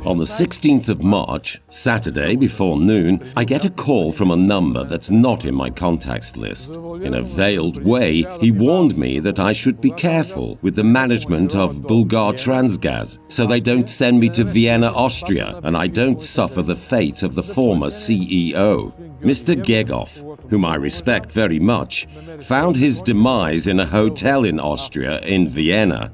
On the 16th of March, Saturday before noon, I get a call from a number that's not in my contacts list. In a veiled way, he warned me that I should be careful with the management of Bulgartransgaz, so they don't send me to Vienna, Austria, and I don't suffer the fate of the former CEO. Mr. Gegov, whom I respect very much, found his demise in a hotel in Austria in Vienna.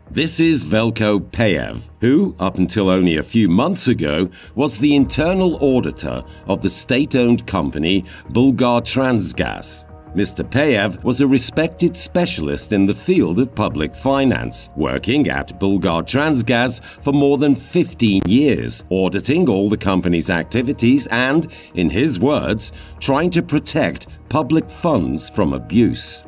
This is Veljko Pejev, who, up until only a few months ago, was the internal auditor of the state-owned company Bulgartransgaz. Mr. Pejev was a respected specialist in the field of public finance, working at Bulgartransgaz for more than 15 years, auditing all the company's activities and, in his words, trying to protect public funds from abuse.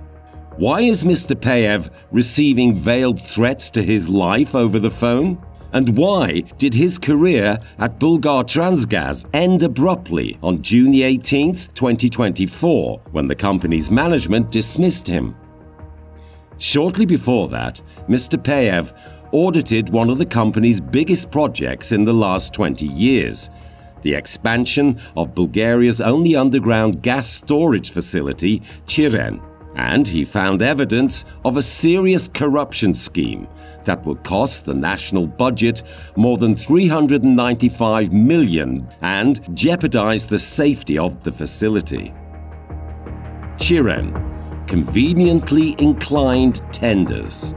Why is Mr. Pejev receiving veiled threats to his life over the phone? And why did his career at Bulgartransgaz end abruptly on June 18, 2024, when the company's management dismissed him? Shortly before that, Mr. Pejev audited one of the company's biggest projects in the last 20 years, the expansion of Bulgaria's only underground gas storage facility, Chiren. And he found evidence of a serious corruption scheme that would cost the national budget more than 395 million and jeopardize the safety of the facility. Chiren, conveniently inclined tenders.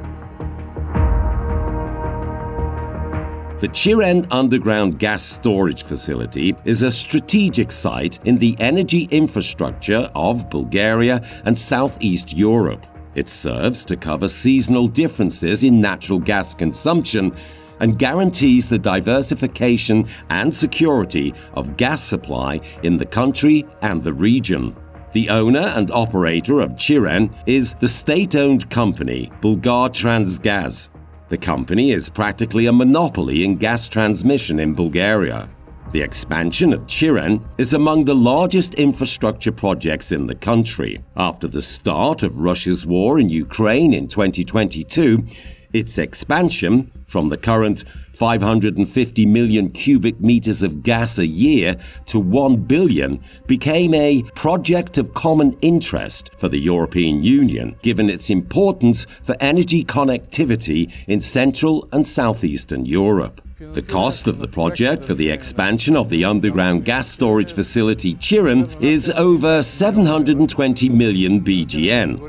The Chiren Underground Gas Storage facility is a strategic site in the energy infrastructure of Bulgaria and Southeast Europe. It serves to cover seasonal differences in natural gas consumption and guarantees the diversification and security of gas supply in the country and the region. The owner and operator of Chiren is the state-owned company Bulgartransgaz. The company is practically a monopoly in gas transmission in Bulgaria. The expansion of Chiren is among the largest infrastructure projects in the country. After the start of Russia's war in Ukraine in 2022, its expansion from the current 550 million cubic meters of gas a year to 1 billion became a project of common interest for the European Union, given its importance for energy connectivity in Central and Southeastern Europe. The cost of the project for the expansion of the underground gas storage facility Chiren is over 720 million BGN.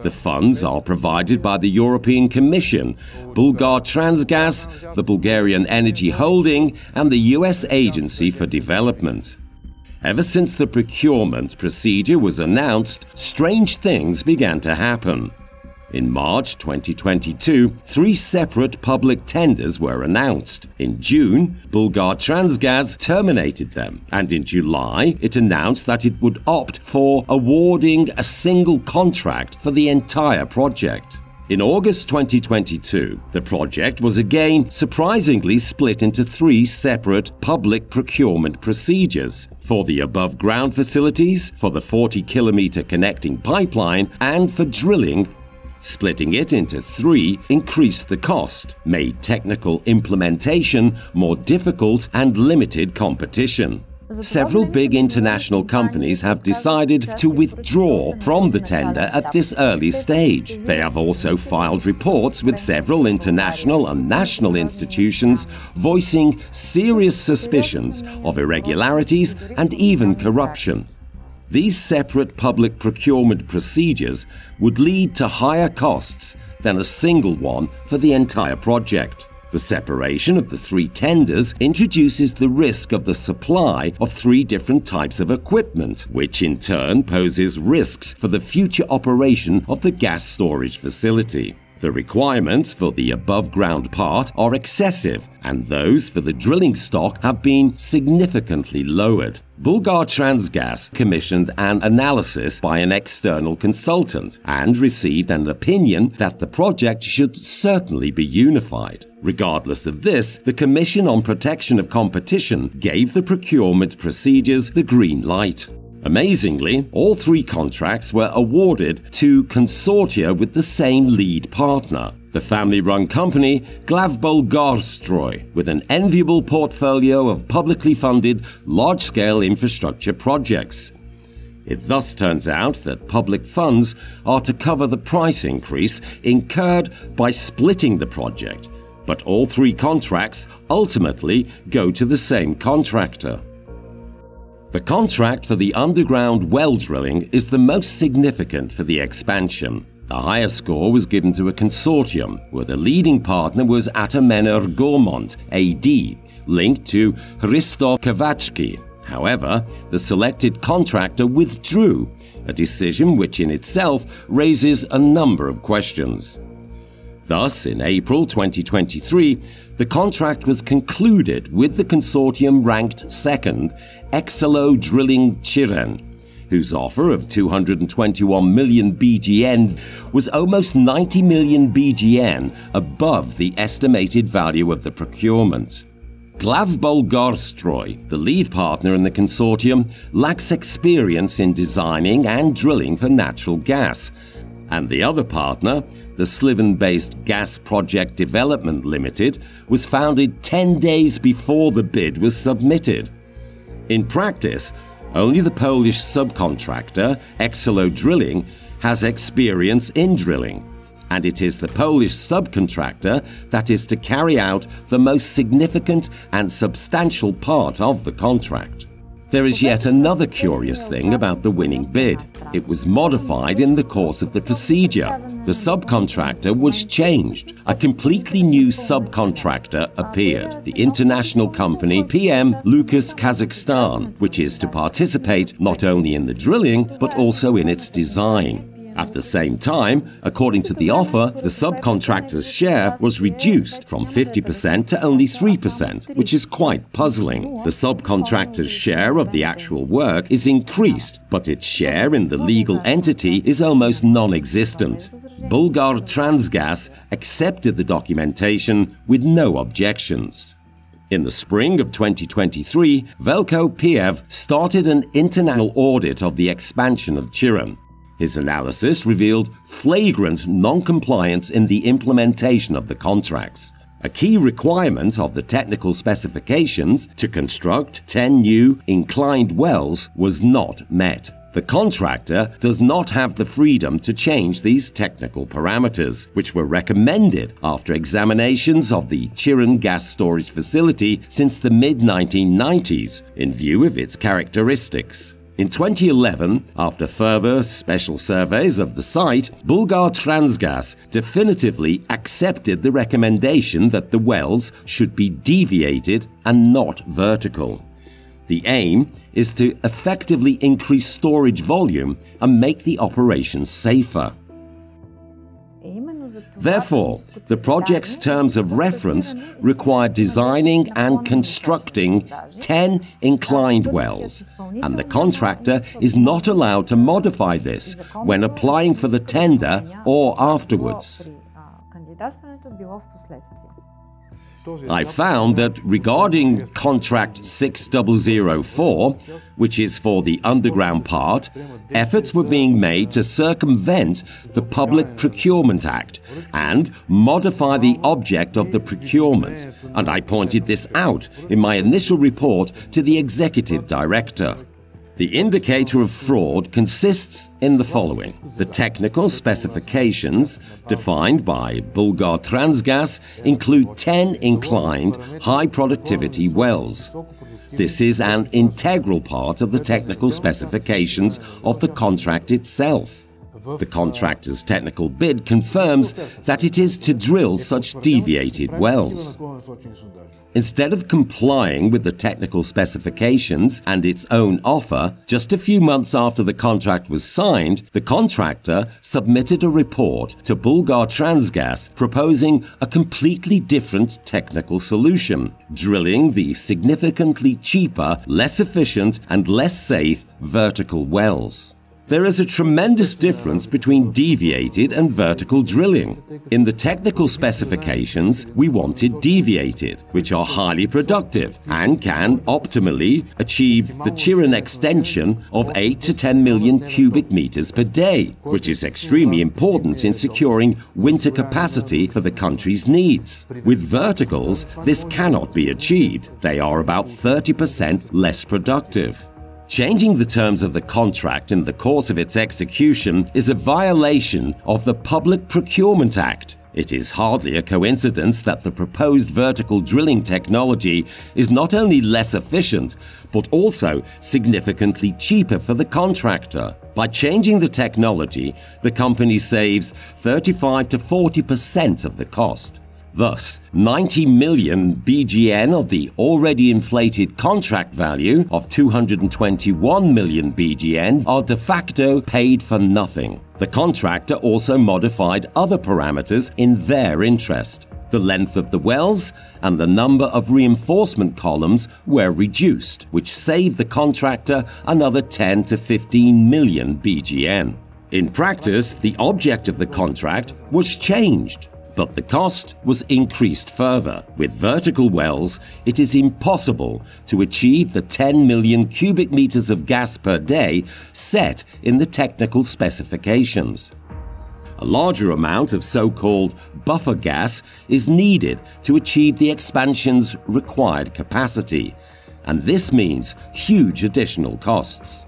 The funds are provided by the European Commission, Bulgartransgaz, the Bulgarian Energy Holding, and the US Agency for Development. Ever since the procurement procedure was announced, strange things began to happen. In March 2022, 3 separate public tenders were announced. In June, Bulgartransgaz terminated them, and in July, it announced that it would opt for awarding a single contract for the entire project. In August 2022, the project was again surprisingly split into 3 separate public procurement procedures for the above-ground facilities, for the 40-kilometer connecting pipeline, and for drilling. Splitting it into 3 increased the cost, made technical implementation more difficult, and limited competition. Several big international companies have decided to withdraw from the tender at this early stage. They have also filed reports with several international and national institutions voicing serious suspicions of irregularities and even corruption. These separate public procurement procedures would lead to higher costs than a single one for the entire project. The separation of the 3 tenders introduces the risk of the supply of 3 different types of equipment, which in turn poses risks for the future operation of the gas storage facility. The requirements for the above-ground part are excessive, and those for the drilling stock have been significantly lowered. Bulgartransgaz commissioned an analysis by an external consultant and received an opinion that the project should certainly be unified. Regardless of this, the Commission on Protection of Competition gave the procurement procedures the green light. Amazingly, all 3 contracts were awarded to consortia with the same lead partner. The family-run company Bulgartransgaz, with an enviable portfolio of publicly funded large-scale infrastructure projects. It thus turns out that public funds are to cover the price increase incurred by splitting the project, but all three contracts ultimately go to the same contractor. The contract for the underground well drilling is the most significant for the expansion. The highest score was given to a consortium, where the leading partner was Atomener Gormont, AD, linked to Hristo Kavachki. However, the selected contractor withdrew, a decision which in itself raises a number of questions. Thus, in April 2023, the contract was concluded with the consortium ranked second, Exelo Drilling Chiren, whose offer of 221 million BGN was almost 90 million BGN above the estimated value of the procurement. Bulgartransgaz, the lead partner in the consortium, lacks experience in designing and drilling for natural gas, and the other partner, the Sliven-based Gas Project Development Limited, was founded 10 days before the bid was submitted. In practice, only the Polish subcontractor, Exelo Drilling, has experience in drilling, and it is the Polish subcontractor that is to carry out the most significant and substantial part of the contract. There is yet another curious thing about the winning bid. It was modified in the course of the procedure. The subcontractor was changed. A completely new subcontractor appeared, the international company PM Lucas Kazakhstan, which is to participate not only in the drilling but also in its design. At the same time, according to the offer, the subcontractor's share was reduced from 50% to only 3%, which is quite puzzling. The subcontractor's share of the actual work is increased, but its share in the legal entity is almost non-existent. Bulgartransgaz accepted the documentation with no objections. In the spring of 2023, Velko Piev started an internal audit of the expansion of Chiren. His analysis revealed flagrant non-compliance in the implementation of the contracts. A key requirement of the technical specifications to construct 10 new inclined wells was not met. The contractor does not have the freedom to change these technical parameters, which were recommended after examinations of the Chiren gas storage facility since the mid-1990s in view of its characteristics. In 2011, after further special surveys of the site, Bulgartransgaz definitively accepted the recommendation that the wells should be deviated and not vertical. The aim is to effectively increase storage volume and make the operation safer. Therefore, the project's terms of reference require designing and constructing 10 inclined wells, and the contractor is not allowed to modify this when applying for the tender or afterwards. I found that regarding contract 6004, which is for the underground part, efforts were being made to circumvent the Public Procurement Act and modify the object of the procurement, and I pointed this out in my initial report to the Executive Director. The indicator of fraud consists in the following. The technical specifications defined by Bulgartransgaz include 10 inclined high-productivity wells. This is an integral part of the technical specifications of the contract itself. The contractor's technical bid confirms that it is to drill such deviated wells. Instead of complying with the technical specifications and its own offer, just a few months after the contract was signed, the contractor submitted a report to Bulgartransgaz proposing a completely different technical solution, drilling the significantly cheaper, less efficient and less safe vertical wells. There is a tremendous difference between deviated and vertical drilling. In the technical specifications, we wanted deviated, which are highly productive and can optimally achieve the Chiren extension of 8 to 10 million cubic meters per day, which is extremely important in securing winter capacity for the country's needs. With verticals, this cannot be achieved. They are about 30% less productive. Changing the terms of the contract in the course of its execution is a violation of the Public Procurement Act. It is hardly a coincidence that the proposed vertical drilling technology is not only less efficient, but also significantly cheaper for the contractor. By changing the technology, the company saves 35 to 40% of the cost. Thus, 90 million BGN of the already inflated contract value of 221 million BGN are de facto paid for nothing. The contractor also modified other parameters in their interest. The length of the wells and the number of reinforcement columns were reduced, which saved the contractor another 10 to 15 million BGN. In practice, the object of the contract was changed, but the cost was increased further. With vertical wells, it is impossible to achieve the 10 million cubic meters of gas per day set in the technical specifications. A larger amount of so-called buffer gas is needed to achieve the expansion's required capacity, and this means huge additional costs.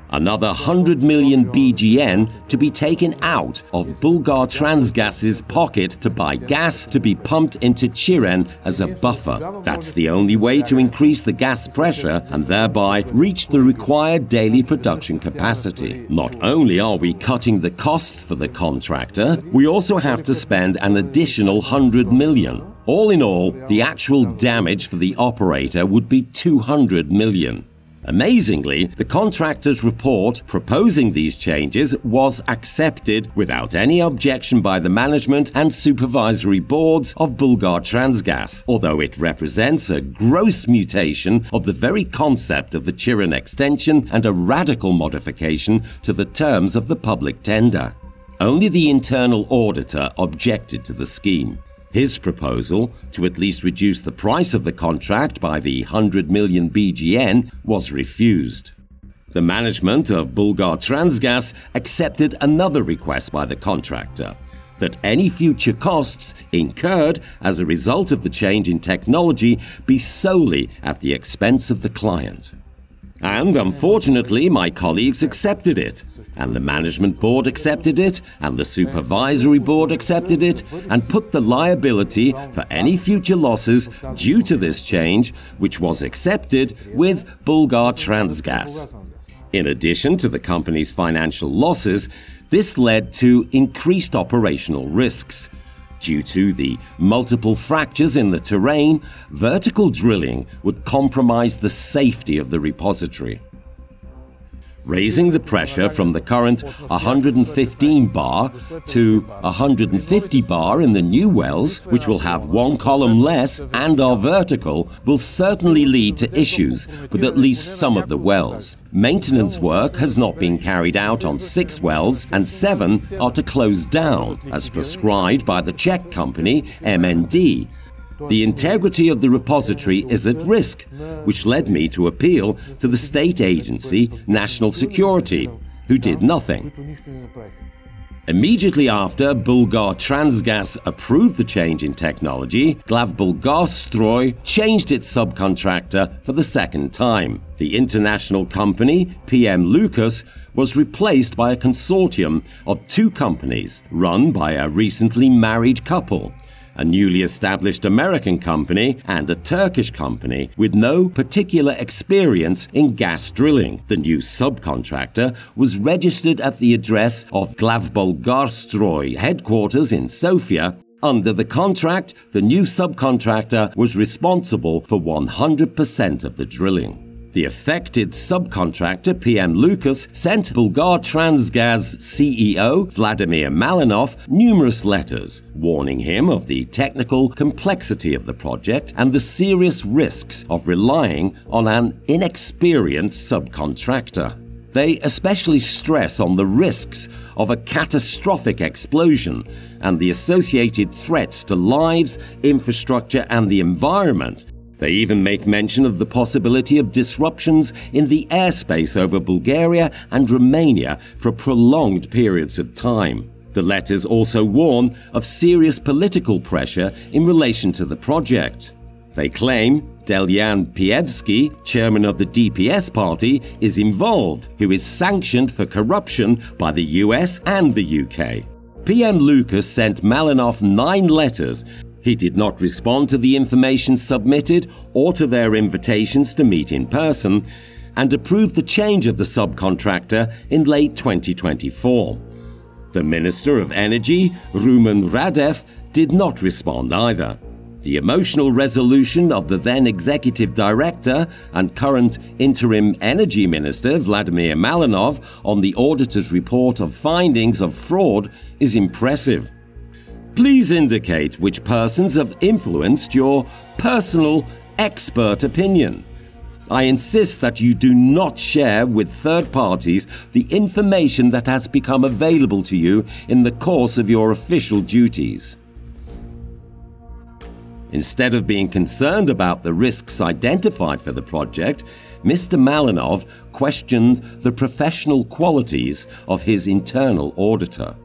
Another 100 million BGN to be taken out of Bulgartransgaz's pocket to buy gas to be pumped into Chiren as a buffer. That's the only way to increase the gas pressure and thereby reach the required daily production capacity. Not only are we cutting the costs for the contractor, we also have to spend an additional 100 million. All in all, the actual damage for the operator would be 200 million. Amazingly, the contractor's report proposing these changes was accepted without any objection by the management and supervisory boards of Bulgartransgaz, although it represents a gross mutation of the very concept of the Chiren extension and a radical modification to the terms of the public tender. Only the internal auditor objected to the scheme. His proposal, to at least reduce the price of the contract by the 100 million BGN, was refused. The management of Bulgartransgaz accepted another request by the contractor, that any future costs incurred as a result of the change in technology be solely at the expense of the client. And unfortunately, my colleagues accepted it, and the management board accepted it, and the supervisory board accepted it, and put the liability for any future losses due to this change, which was accepted, with Bulgartransgaz. In addition to the company's financial losses, this led to increased operational risks. Due to the multiple fractures in the terrain, vertical drilling would compromise the safety of the repository. Raising the pressure from the current 115 bar to 150 bar in the new wells, which will have one column less and are vertical, will certainly lead to issues with at least some of the wells. Maintenance work has not been carried out on 6 wells and 7 are to close down, as prescribed by the Czech company MND. The integrity of the repository is at risk, which led me to appeal to the state agency National Security, who did nothing. Immediately after Bulgartransgaz approved the change in technology, Bulgartransgaz changed its subcontractor for the second time. The international company, PM Lucas, was replaced by a consortium of 2 companies run by a recently married couple, a newly established American company and a Turkish company with no particular experience in gas drilling. The new subcontractor was registered at the address of Bulgartransgaz headquarters in Sofia. Under the contract, the new subcontractor was responsible for 100% of the drilling. The affected subcontractor, PM Lucas, sent Bulgartransgaz CEO Vladimir Malinov numerous letters, warning him of the technical complexity of the project and the serious risks of relying on an inexperienced subcontractor. They especially stress on the risks of a catastrophic explosion and the associated threats to lives, infrastructure, and the environment. They even make mention of the possibility of disruptions in the airspace over Bulgaria and Romania for prolonged periods of time. The letters also warn of serious political pressure in relation to the project. They claim Delian Pievsky, chairman of the DPS party, is involved, who is sanctioned for corruption by the US and the UK. PM Lucas sent Malinov 9 letters. He did not respond to the information submitted or to their invitations to meet in person, and approved the change of the subcontractor in late 2024. The Minister of Energy, Rumen Radev, did not respond either. The emotional resolution of the then Executive Director and current Interim Energy Minister Vladimir Malinov on the auditor's report of findings of fraud is impressive. Please indicate which persons have influenced your personal expert opinion. I insist that you do not share with third parties the information that has become available to you in the course of your official duties. Instead of being concerned about the risks identified for the project, Mr. Malinov questioned the professional qualities of his internal auditor.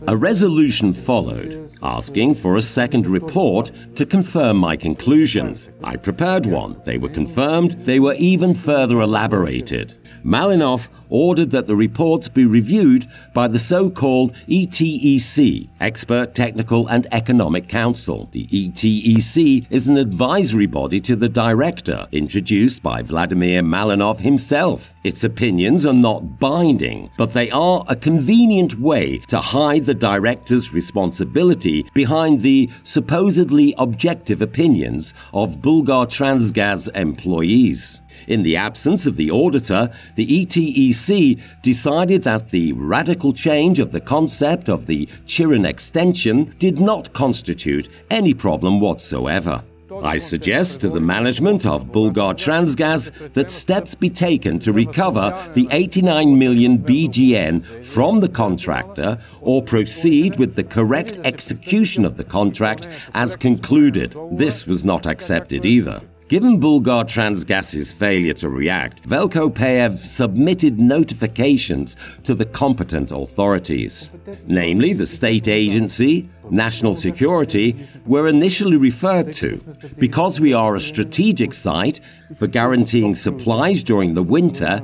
A resolution followed, asking for a second report to confirm my conclusions. I prepared one. They were confirmed. They were even further elaborated. Malinov ordered that the reports be reviewed by the so-called ETEC, Expert Technical and Economic Council. The ETEC is an advisory body to the director, introduced by Vladimir Malinov himself. Its opinions are not binding, but they are a convenient way to hide the director's responsibility behind the supposedly objective opinions of Bulgartransgaz employees. In the absence of the auditor, the ETEC decided that the radical change of the concept of the Chiren extension did not constitute any problem whatsoever. I suggest to the management of Bulgartransgaz that steps be taken to recover the 89 million BGN from the contractor or proceed with the correct execution of the contract as concluded. This was not accepted either. Given Bulgartransgaz's failure to react, Velkopeev submitted notifications to the competent authorities. Namely, the state agency, National Security, were initially referred to. Because we are a strategic site for guaranteeing supplies during the winter,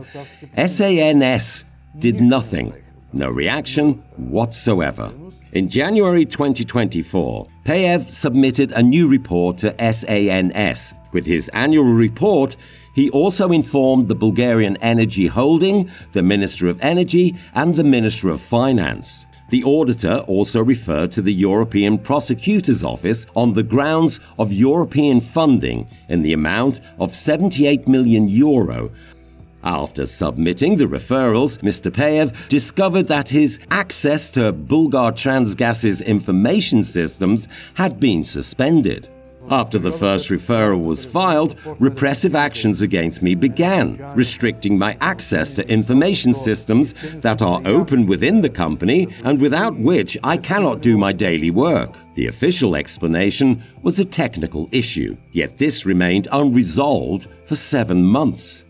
SANS did nothing. No reaction whatsoever. In January 2024, Peev submitted a new report to SANS. With his annual report, he also informed the Bulgarian Energy Holding, the Minister of Energy, and the Minister of Finance. The auditor also referred to the European Prosecutor's Office on the grounds of European funding in the amount of 78 million euro. After submitting the referrals, Mr. Peev discovered that his access to Bulgartransgaz's information systems had been suspended. After the first referral was filed, repressive actions against me began, restricting my access to information systems that are open within the company and without which I cannot do my daily work. The official explanation was a technical issue, yet this remained unresolved for 7 months.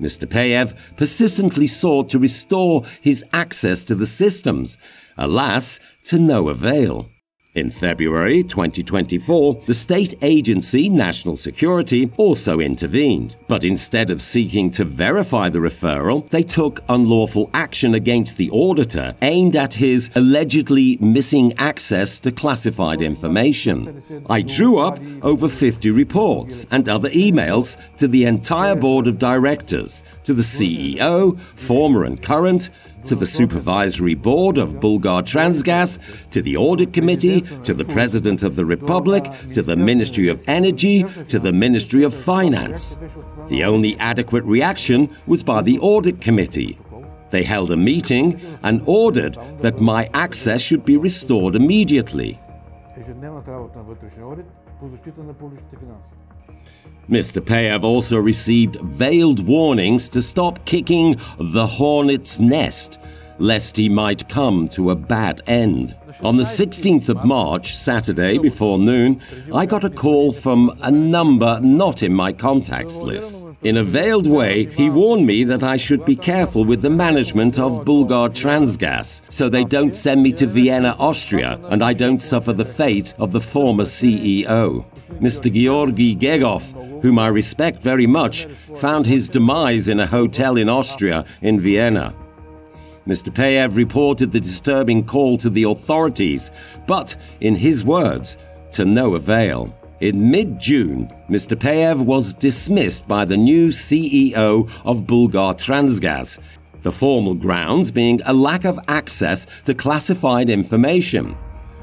Mr. Peev persistently sought to restore his access to the systems, alas, to no avail. In February 2024, the state agency National Security also intervened, but instead of seeking to verify the referral, they took unlawful action against the auditor aimed at his allegedly missing access to classified information. I drew up over 50 reports and other emails to the entire board of directors, to the CEO, former and current, to the Supervisory Board of Bulgartransgaz, to the Audit Committee, to the President of the Republic, to the Ministry of Energy, to the Ministry of Finance. The only adequate reaction was by the Audit Committee. They held a meeting and ordered that my access should be restored immediately. Mr. Payev also received veiled warnings to stop kicking the hornet's nest, lest he might come to a bad end. On the 16th of March, Saturday before noon, I got a call from a number not in my contacts list. In a veiled way, he warned me that I should be careful with the management of Bulgartransgaz, so they don't send me to Vienna, Austria, and I don't suffer the fate of the former CEO. Mr. Georgy Gegov, whom I respect very much, found his demise in a hotel in Austria in Vienna. Mr. Payev reported the disturbing call to the authorities, but, in his words, to no avail. In mid-June, Mr. Payev was dismissed by the new CEO of Bulgartransgaz, the formal grounds being a lack of access to classified information.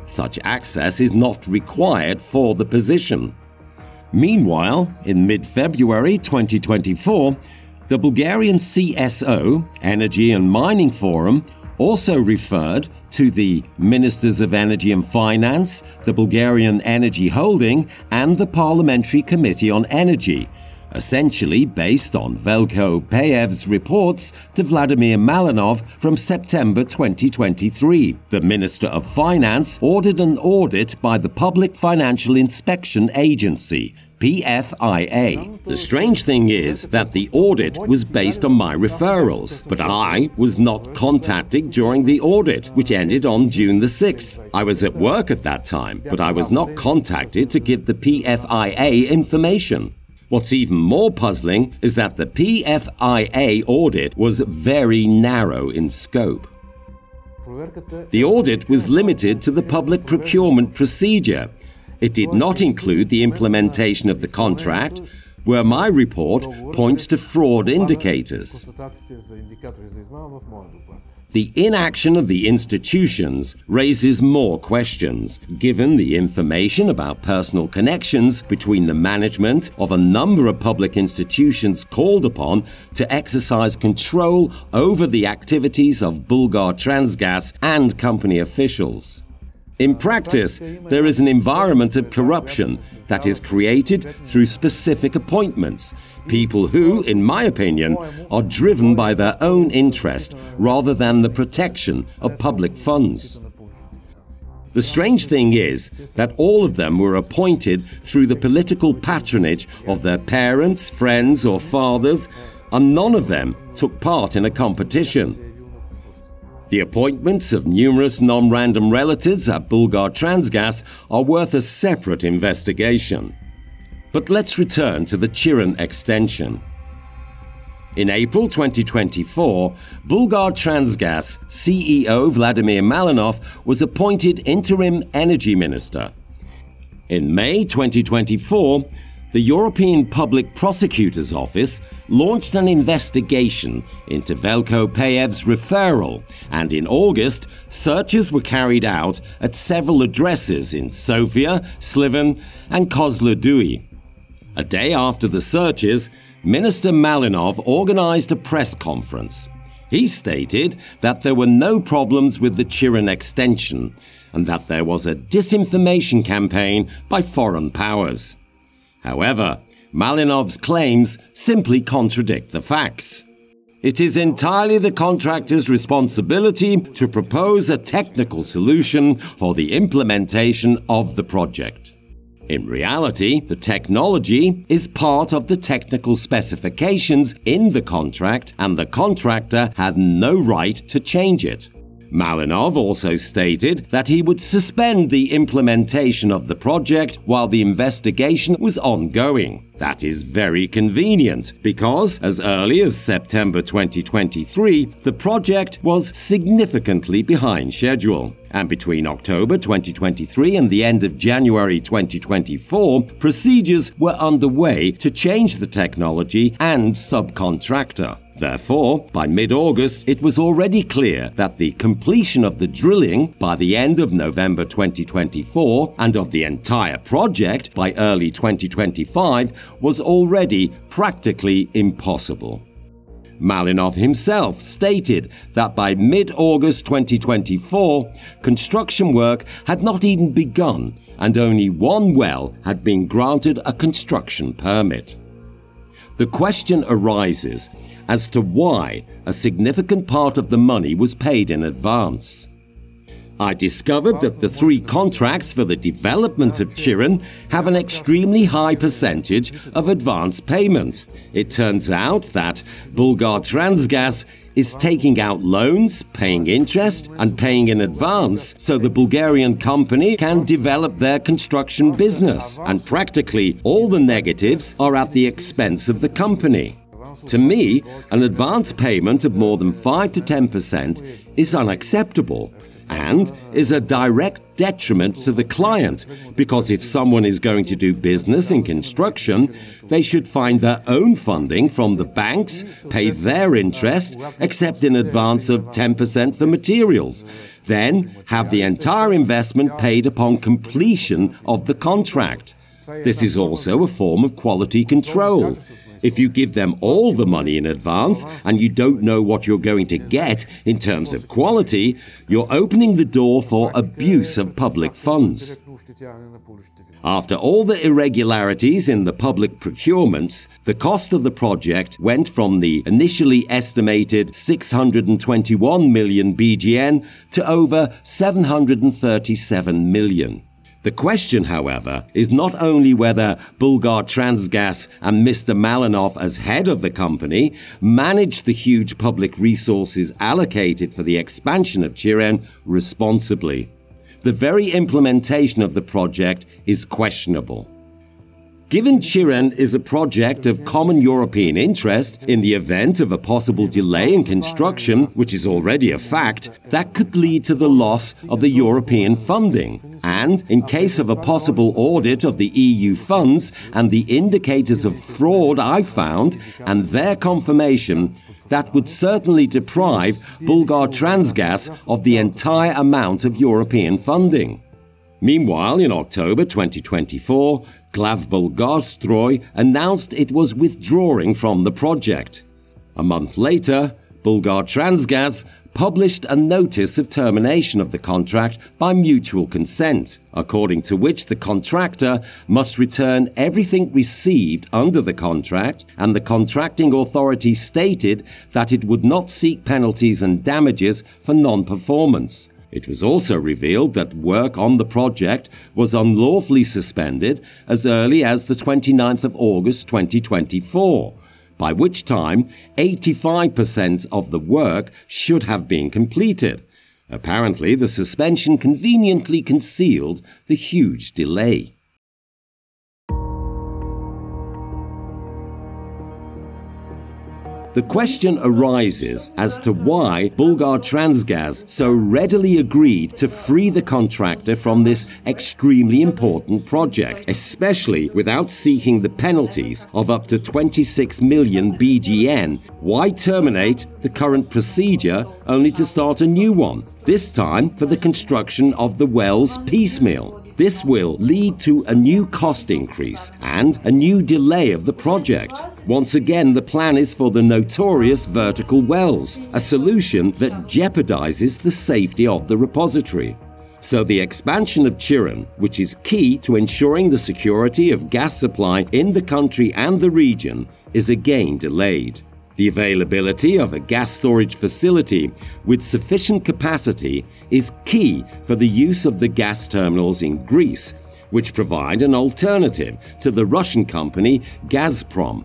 Such access is not required for the position. Meanwhile, in mid-February 2024, the Bulgarian CSO, Energy and Mining Forum, also referred to the Ministers of Energy and Finance, the Bulgarian Energy Holding, and the Parliamentary Committee on Energy, essentially based on Veljko Payev's reports to Vladimir Malinov from September 2023. The Minister of Finance ordered an audit by the Public Financial Inspection Agency, PFIA. The strange thing is that the audit was based on my referrals, but I was not contacted during the audit, which ended on June the 6th. I was at work at that time, but I was not contacted to give the PFIA information. What's even more puzzling is that the PFIA audit was very narrow in scope. The audit was limited to the public procurement procedure. It did not include the implementation of the contract, where my report points to fraud indicators. The inaction of the institutions raises more questions, given the information about personal connections between the management of a number of public institutions called upon to exercise control over the activities of Bulgartransgaz and company officials. In practice, there is an environment of corruption that is created through specific appointments, people who, in my opinion, are driven by their own interest rather than the protection of public funds. The strange thing is that all of them were appointed through the political patronage of their parents, friends or fathers, and none of them took part in a competition. The appointments of numerous non-random relatives at Bulgartransgaz are worth a separate investigation. But let's return to the Chiren extension. In April 2024, Bulgartransgaz CEO Vladimir Malinov was appointed interim energy minister. In May 2024, the European Public Prosecutor's Office launched an investigation into Veljko Payev's referral, and in August, searches were carried out at several addresses in Sofia, Sliven and Kozloduy. A day after the searches, Minister Malinov organized a press conference. He stated that there were no problems with the Chiren extension and that there was a disinformation campaign by foreign powers. However, Malinov's claims simply contradict the facts. It is entirely the contractor's responsibility to propose a technical solution for the implementation of the project. In reality, the technology is part of the technical specifications in the contract, and the contractor had no right to change it. Malinov also stated that he would suspend the implementation of the project while the investigation was ongoing. That is very convenient because, as early as September 2023, the project was significantly behind schedule. And between October 2023 and the end of January 2024, procedures were underway to change the technology and subcontractor. Therefore, by mid-August, it was already clear that the completion of the drilling by the end of November 2024 and of the entire project by early 2025 was already practically impossible. Malinov himself stated that by mid-August 2024, construction work had not even begun and only one well had been granted a construction permit. The question arises as to why a significant part of the money was paid in advance. I discovered that the 3 contracts for the development of Chiren have an extremely high percentage of advance payment. It turns out that Bulgartransgaz is taking out loans, paying interest, and paying in advance so the Bulgarian company can develop their construction business, and practically all the negatives are at the expense of the company. To me, an advance payment of more than 5 to 10% is unacceptable and is a direct detriment to the client, because if someone is going to do business in construction, they should find their own funding from the banks, pay their interest, accept in advance of 10% for materials, then have the entire investment paid upon completion of the contract. This is also a form of quality control. If you give them all the money in advance and you don't know what you're going to get in terms of quality, you're opening the door for abuse of public funds. After all the irregularities in the public procurements, the cost of the project went from the initially estimated 621 million BGN to over 737 million. The question, however, is not only whether Bulgartransgaz and Mr. Malinov, as head of the company, managed the huge public resources allocated for the expansion of Chiren responsibly. The very implementation of the project is questionable. Given Chiren is a project of common European interest, in the event of a possible delay in construction, which is already a fact, that could lead to the loss of the European funding. And, in case of a possible audit of the EU funds and the indicators of fraud I found, and their confirmation, that would certainly deprive Bulgartransgaz of the entire amount of European funding. Meanwhile, in October 2024, Bulgartransgaz announced it was withdrawing from the project. A month later, Bulgartransgaz published a notice of termination of the contract by mutual consent, according to which the contractor must return everything received under the contract, and the contracting authority stated that it would not seek penalties and damages for non-performance. It was also revealed that work on the project was unlawfully suspended as early as the 29th of August 2024, by which time 85% of the work should have been completed. Apparently, the suspension conveniently concealed the huge delay. The question arises as to why Bulgartransgaz so readily agreed to free the contractor from this extremely important project, especially without seeking the penalties of up to 26 million BGN. Why terminate the current procedure only to start a new one, this time for the construction of the wells piecemeal? This will lead to a new cost increase and a new delay of the project. Once again, the plan is for the notorious vertical wells, a solution that jeopardizes the safety of the repository. So the expansion of Chiren, which is key to ensuring the security of gas supply in the country and the region, is again delayed. The availability of a gas storage facility with sufficient capacity is key for the use of the gas terminals in Greece, which provide an alternative to the Russian company Gazprom,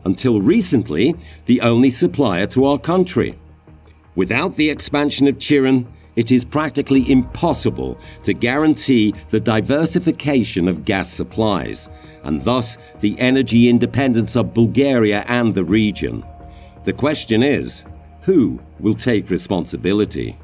until recently the only supplier to our country. Without the expansion of Chiren, it is practically impossible to guarantee the diversification of gas supplies, and thus the energy independence of Bulgaria and the region. The question is, who will take responsibility?